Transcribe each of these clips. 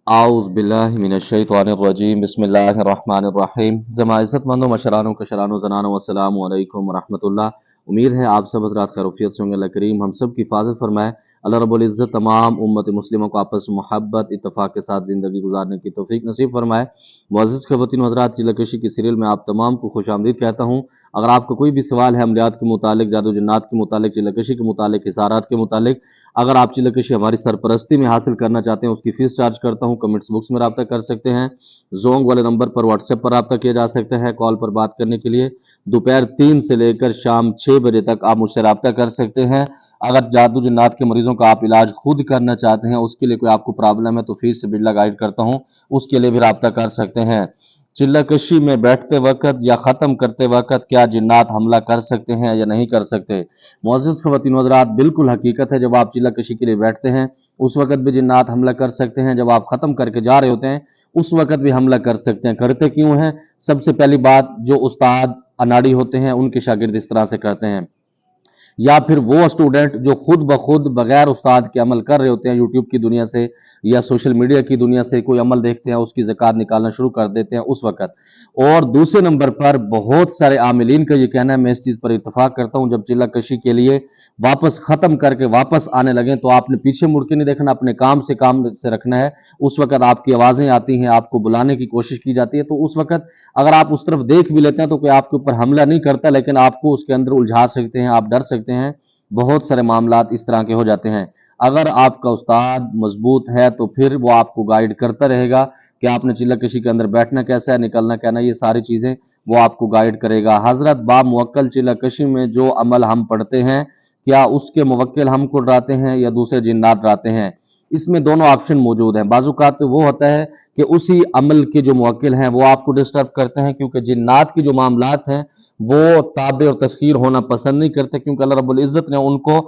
आउज़ बिल्लाहि मिनश्शैतानिर्रजीम बिस्मिल्लाहिर्रहमानिर्रहीम। जमा इज़्ज़त मंदो मशरानो कशरानो ज़नानो अस्सलामु अलैकुम रहमतुल्लाह। उम्मीद है आप सब हज़रात खैरियत से होंगे। अल्लाह करीम हम सब की हिफाजत फरमाए। अल्लाह रब्बुल इज़्ज़त तमाम उम्मत मुस्लिमों को आपस में मोहब्बत इत्तफ़ाक़ के साथ ज़िंदगी गुजारने की तौफ़ीक नसीब फरमाए। मुअज़्ज़िज़ ख़वातीन व हज़रात, चिल्लाकशी की सीरियल में आप तमाम को खुशामदीद कहता हूँ। अगर आपको कोई भी सवाल है अमलियात के मुतालिक, जादू जन्नात के मुतालिक, चिल्लाकशी के मुतालिक, हिसारात के मुतालिक, अगर आप चिल्लाकशी हमारी सरपरस्ती में हासिल करना चाहते हैं, उसकी फ़ीस चार्ज करता हूँ, कमेंट्स बॉक्स में राब्ता कर सकते हैं। ज़ोंग वाले नंबर पर व्हाट्सएप पर राब्ता किया जा सकता है। कॉल पर बात करने के लिए दोपहर 3 से लेकर शाम 6 बजे तक आप मुझसे राब्ता कर सकते हैं। अगर जादू जन्नात के मरीजों का आप इलाज खुद करना चाहते हैं, उसके लिए कोई आपको प्रॉब्लम है तो फीस से बिल्ला गाइड करता हूँ, उसके लिए भी राब्ता कर सकते हैं। चिल्लाकशी में बैठते वक्त या ख़त्म करते वक्त क्या जिन्नात हमला कर सकते हैं या नहीं कर सकते? मुअज़्ज़िज़ ख़वातीन व हज़रात, बिल्कुल हकीकत है, जब आप चिल्लाकशी के लिए बैठते हैं उस वक्त भी जिन्नात हमला कर सकते हैं। जब आप ख़त्म करके जा रहे होते हैं उस वक्त भी हमला कर सकते हैं। करते क्यों हैं? सबसे पहली बात, जो उस्ताद अनाड़ी होते हैं उनके शागिर्द इस तरह से करते हैं, या फिर वो स्टूडेंट जो खुद ब खुद बगैर उस्ताद के अमल कर रहे होते हैं, यूट्यूब की दुनिया से या सोशल मीडिया की दुनिया से कोई अमल देखते हैं, उसकी ज़कात निकालना शुरू कर देते हैं उस वक़्त। और दूसरे नंबर पर बहुत सारे आमिलीन का ये कहना है, मैं इस चीज़ पर इत्तफ़ाक़ करता हूँ, जब चिल्लाकशी के लिए वापस ख़त्म करके वापस आने लगें तो आपने पीछे मुड़ के नहीं देखना, अपने काम से रखना है। उस वक़्त आपकी आवाज़ें आती हैं, आपको बुलाने की कोशिश की जाती है, तो उस वक़्त अगर आप उस तरफ देख भी लेते हैं तो कोई आपके ऊपर हमला नहीं करता, लेकिन आपको उसके अंदर उलझा सकते हैं, आप डर सकते हैं। बहुत सारे मामलात इस तरह के हो जाते हैं। अगर आपका उस्ताद मजबूत है तो फिर वो आपको गाइड करता रहेगा कि आपने चिल्लाकशी के अंदर बैठना कैसा है, निकलना कहना, ये सारी चीज़ें वो आपको गाइड करेगा। हज़रत बा मुवक्किल चिल्लाकशी में जो अमल हम पढ़ते हैं, क्या उसके मुवक्किल हमको डराते हैं या दूसरे जिन्नात डराते हैं? इसमें दोनों ऑप्शन मौजूद हैं। बाज़-औक़ात वो होता है कि उसी अमल के जो मुवक्किल हैं वो आपको डिस्टर्ब करते हैं, क्योंकि जिन्नात की जो मामलात हैं वो ताबे और तस्खीर होना पसंद नहीं करते, क्योंकि अल्लाह रब्बुल इज़्ज़त ने उनको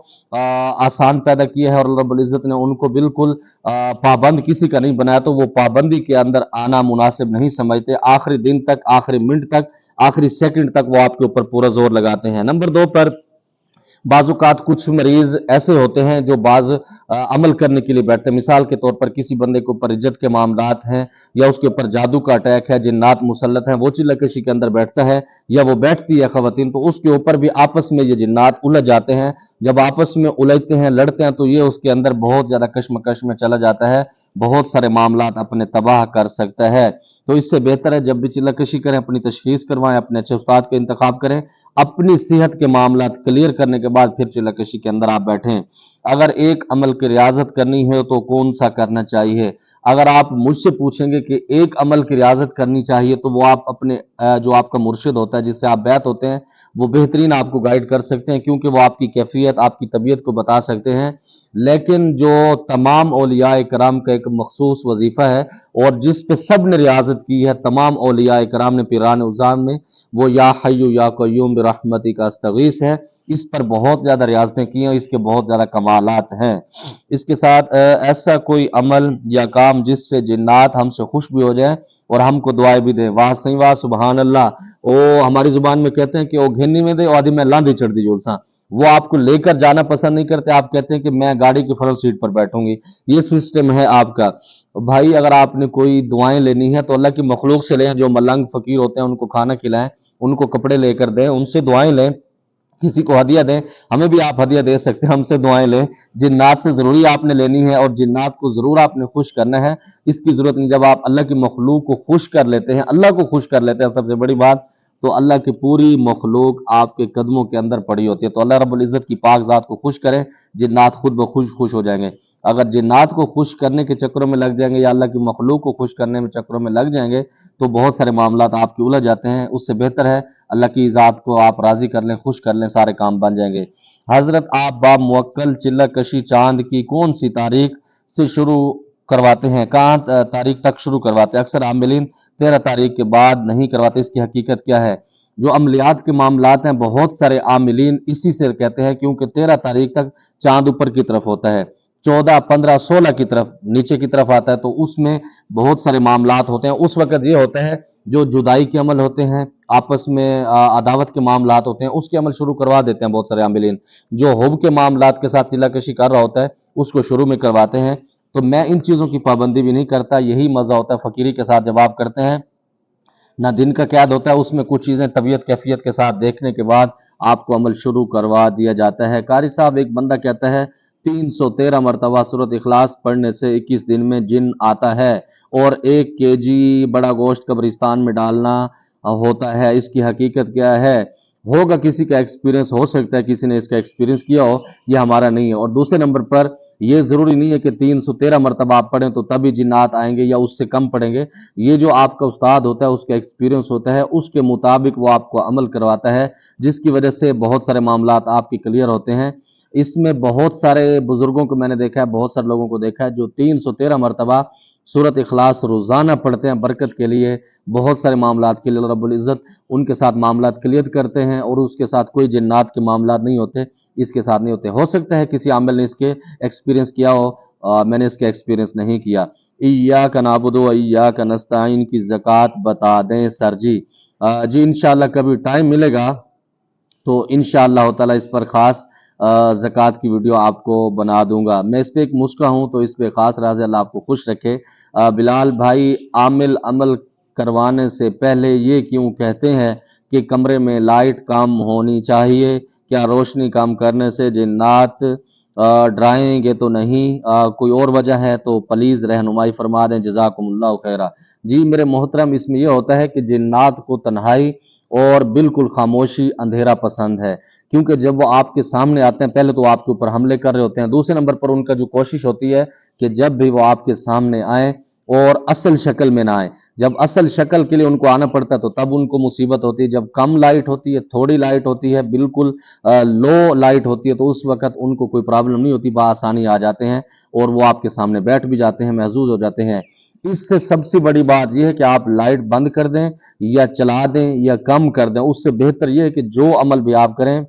आसान पैदा किया है और अल्लाह रब्बुल इज़्ज़त ने उनको बिल्कुल पाबंद किसी का नहीं बनाया, तो वो पाबंदी के अंदर आना मुनासिब नहीं समझते। आखिरी दिन तक, आखिरी मिनट तक, आखिरी सेकंड तक वो आपके ऊपर पूरा जोर लगाते हैं। नंबर 2 पर बाज़-औक़ात कुछ मरीज़ ऐसे होते हैं जो अमल करने के लिए बैठते हैं। मिसाल के तौर पर किसी बंदे के ऊपर इज्जत के मामलात हैं या उसके ऊपर जादू का अटैक है, जिन्नात मुसल्लत हैं, वो चिल्लाकशी के अंदर बैठता है या वो बैठती है ख़वातीन, तो उसके ऊपर भी आपस में ये जिन्नात उलझ जाते हैं। जब आपस में उलझते हैं, लड़ते हैं, तो ये उसके अंदर बहुत ज़्यादा कशमकश में चला जाता है, बहुत सारे मामलात अपने तबाह कर सकता है। तो इससे बेहतर है जब भी चिल्लाकशी करें अपनी तशख़ीस करवाएँ, अपने अच्छे उस्ताद का इंतख़ाब करें, अपनी सेहत के मामलात क्लियर करने के बाद फिर चिल्लाकशी के अंदर आप बैठें। अगर एक अमल की रियाज़त करनी है तो कौन सा करना चाहिए? अगर आप मुझसे पूछेंगे कि एक अमल की रियाज़त करनी चाहिए तो वो आप अपने जो आपका मुर्शिद होता है, जिससे आप बैत होते हैं, वो बेहतरीन आपको गाइड कर सकते हैं, क्योंकि वो आपकी कैफ़ियत, आपकी तबीयत को बता सकते हैं। लेकिन जो तमाम औलियाए किराम का एक मख़सूस वज़ीफ़ा है और जिस पे सब ने रियाज़त की है, तमाम औलियाए किराम ने पीरान उज़्ज़ाम में, वो या हय्यु या क़य्यूम बिरहमतिका अस्तगीस है। इस पर बहुत ज़्यादा रियाज़तें की हैं, इसके बहुत ज़्यादा कमालात हैं। इसके साथ ऐसा कोई अमल या काम जिससे जिन्नात हमसे खुश भी हो जाएँ और हमको दुआएँ भी दें। वाह सही वाह, सुबहान अल्लाह। ओ हमारी ज़ुबान में कहते हैं कि ओ घिन्नी में दे ओ आदि मैं लांदी चढ़ दी जोलसा। वो आपको लेकर जाना पसंद नहीं करते, आप कहते हैं कि मैं गाड़ी की फ्रंट सीट पर बैठूँगी। ये सिस्टम है आपका। भाई अगर आपने कोई दुआएँ लेनी है तो अल्लाह की मखलूक से लें, जो मलंग फ़कीर होते हैं उनको खाना खिलाएँ, उनको कपड़े लेकर दें, उनसे दुआएँ लें, किसी को हदिया दें। हमें भी आप हदिया दे सकते हैं, हमसे दुआएँ लें। जिन्नात से ज़रूरी आपने लेनी है और जिन्नात को ज़रूर आपने खुश करना है, इसकी ज़रूरत नहीं। जब आप अल्लाह की मखलूक को खुश कर लेते हैं, अल्लाह को खुश कर लेते हैं सबसे बड़ी बात, तो अल्लाह की पूरी मखलूक आपके कदमों के अंदर पड़ी होती है। तो अल्लाह रब्बुल इज़्ज़त की पाक ज़ात को खुश करें, जिन्नात खुद ब खुद खुश हो जाएँगे। अगर जिन्नात को खुश करने के चक्करों में लग जाएँगे या अल्लाह की मखलूक को खुश करने में चक्करों में लग जाएँगे, तो बहुत सारे मामलात आपके उलझ जाते हैं। उससे बेहतर है अल्लाह की ज़ात को आप राज़ी कर लें, खुश कर लें, सारे काम बन जाएँगे। हज़रत आप बामुवक्किल चिल्लाकशी चाँद की कौन-सी तारीख से शुरू करवाते हैं? कहाँ तारीख तक शुरू करवाते हैं? अक्सर आमिलीन 13 तारीख के बाद नहीं करवाते, इसकी हकीकत क्या है? जो अमलियात के मामलात हैं, बहुत सारे आमिलीन इसी से कहते हैं, क्योंकि 13 तारीख तक चाँद ऊपर की तरफ होता है। 14, 15, 16 की तरफ नीचे की तरफ आता है, तो उसमें बहुत सारे मामलात होते हैं। उस वक़्त ये होता है जो जुदाई के अमल होते हैं, आपस में अदावत के मामलात होते हैं, उसके अमल शुरू करवा देते हैं बहुत सारे आमिलीन। जो हुब के मामलात के साथ चिल्लाकशी कर रहा होता है, उसको शुरू में करवाते हैं। तो मैं इन चीज़ों की पाबंदी भी नहीं करता। यही मज़ा होता है फ़कीरी के साथ जब आप करते हैं, ना दिन का कैद होता है, उसमें कुछ चीज़ें तबीयत कैफियत के साथ देखने के बाद आपको अमल शुरू करवा दिया जाता है। कारी साहब, एक बंदा कहता है 313 मरतबा सूरत इखलास पढ़ने से 21 दिन में जिन आता है और 1 केजी बड़ा गोश्त कब्रिस्तान में डालना होता है, इसकी हकीकत क्या है? होगा किसी का एक्सपीरियंस, हो सकता है किसी ने इसका एक्सपीरियंस किया हो, ये हमारा नहीं है। और दूसरे नंबर पर ये ज़रूरी नहीं है कि 313 मरतबा आप पढ़ें तो तभी जिन्नात आएंगे या उससे कम पढ़ेंगे। ये जो आपका उस्ताद होता है, उसका एक्सपीरियंस होता है, उसके मुताबिक वो आपको अमल करवाता है, जिसकी वजह से बहुत सारे मामलात आपके क्लियर होते हैं। इसमें बहुत सारे बुजुर्गों को मैंने देखा है, बहुत सारे लोगों को देखा है जो 313 मरतबा सूरत इखलास रोज़ाना पढ़ते हैं बरकत के लिए, बहुत सारे मामलात के लिए अल्लाह रब्बुल इज़्ज़त उनके साथ मामलात क्लियर करते हैं और उसके साथ कोई जिन्नात के मामलात नहीं होते, इसके साथ नहीं होते। हो सकता है किसी आमिल ने इसके एक्सपीरियंस किया हो, मैंने इसके एक्सपीरियंस नहीं किया। इय्याका नाबुदु व इय्याका नस्तईन की ज़कात बता दें सर जी। जी इंशाअल्लाह कभी टाइम मिलेगा तो इंशाअल्लाह ताला इस पर ख़ास ज़कात की वीडियो आपको बना दूंगा। मैं इस पे एक मुस्का हूँ तो इस पे ख़ास राज़ अल्लाह आपको खुश रखे। बिलाल भाई, आमिल अमल करवाने से पहले ये क्यों कहते हैं कि कमरे में लाइट कम होनी चाहिए? क्या रोशनी कम करने से जिन्नात डराएंगे तो नहीं? कोई और वजह है तो प्लीज़ रहनुमाई फरमा दें, जज़ाकुमुल्लाह खैरा। जी मेरे मोहतरम, इसमें यह होता है कि जिन्नात को तन्हाई और बिल्कुल खामोशी, अंधेरा पसंद है, क्योंकि जब वो आपके सामने आते हैं पहले तो आपके ऊपर हमले कर रहे होते हैं, दूसरे नंबर पर उनका जो कोशिश होती है कि जब भी वो आपके सामने आए और असल शक्ल में ना आए। जब असल शक्ल के लिए उनको आना पड़ता है तो तब उनको मुसीबत होती है। जब कम लाइट होती है, थोड़ी लाइट होती है, बिल्कुल लो लाइट होती है, तो उस वक्त उनको कोई प्रॉब्लम नहीं होती, बआसानी आ जाते हैं और वो आपके सामने बैठ भी जाते हैं, महजूज हो जाते हैं। इससे सबसे बड़ी बात यह है कि आप लाइट बंद कर दें या चला दें या कम कर दें। उससे बेहतर यह है कि जो अमल भी आप करें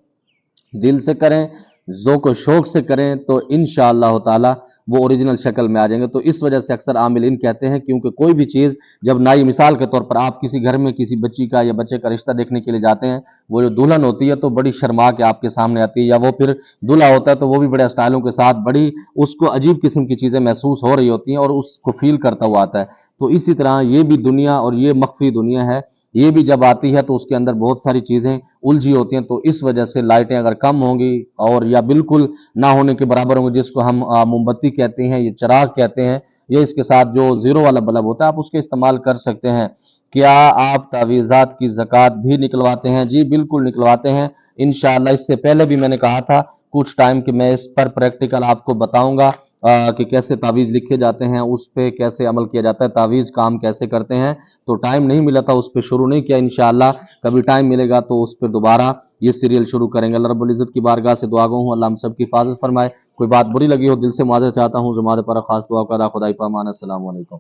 दिल से करें, ज़ौक़ शौक से करें, तो इंशाअल्लाह ताला वो ओरिजिनल शक्ल में आ जाएंगे। तो इस वजह से अक्सर आमिलीन कहते हैं, क्योंकि कोई भी चीज़ जब नई, मिसाल के तौर पर आप किसी घर में किसी बच्ची का या बच्चे का रिश्ता देखने के लिए जाते हैं, वो जो दुल्हन होती है तो बड़ी शर्मा के आपके सामने आती है, या वो फिर दूल्हा होता है तो वो भी बड़े स्टाइलों के साथ बड़ी उसको अजीब किस्म की चीज़ें महसूस हो रही होती हैं और उसको फील करता हुआ आता है। तो इसी तरह ये भी दुनिया और ये मख्फी दुनिया है, ये भी जब आती है तो उसके अंदर बहुत सारी चीज़ें उलझी होती हैं। तो इस वजह से लाइटें अगर कम होंगी और या बिल्कुल ना होने के बराबर होंगे, जिसको हम मोमबत्ती कहते हैं, ये चिराग कहते हैं, ये इसके साथ जो ज़ीरो वाला बल्ब होता है, आप उसके इस्तेमाल कर सकते हैं। क्या आप तावीज़ात की ज़कात भी निकलवाते हैं? जी बिल्कुल निकलवाते हैं इंशाअल्लाह। इससे पहले भी मैंने कहा था कुछ टाइम कि मैं इस पर प्रैक्टिकल आपको बताऊंगा कि कैसे तावीज़ लिखे जाते हैं, उस पे कैसे अमल किया जाता है, तावीज़ काम कैसे करते हैं। तो टाइम नहीं मिला था, उस पर शुरू नहीं किया। इंशाअल्लाह कभी टाइम मिलेगा तो उस पर दोबारा ये सीरियल शुरू करेंगे। अल्लाह रब्बुल इज़्ज़त की बारगाह से दुआ गो हूँ, अल्लाह हम सब की हिफाजत फरमाए। कोई बात बुरी लगी हो दिल से माज़रत चाहता हूँ, जो हमारे पर खास दुआ का अदा खुदा ही पामान। अस्सलामु अलैकुम।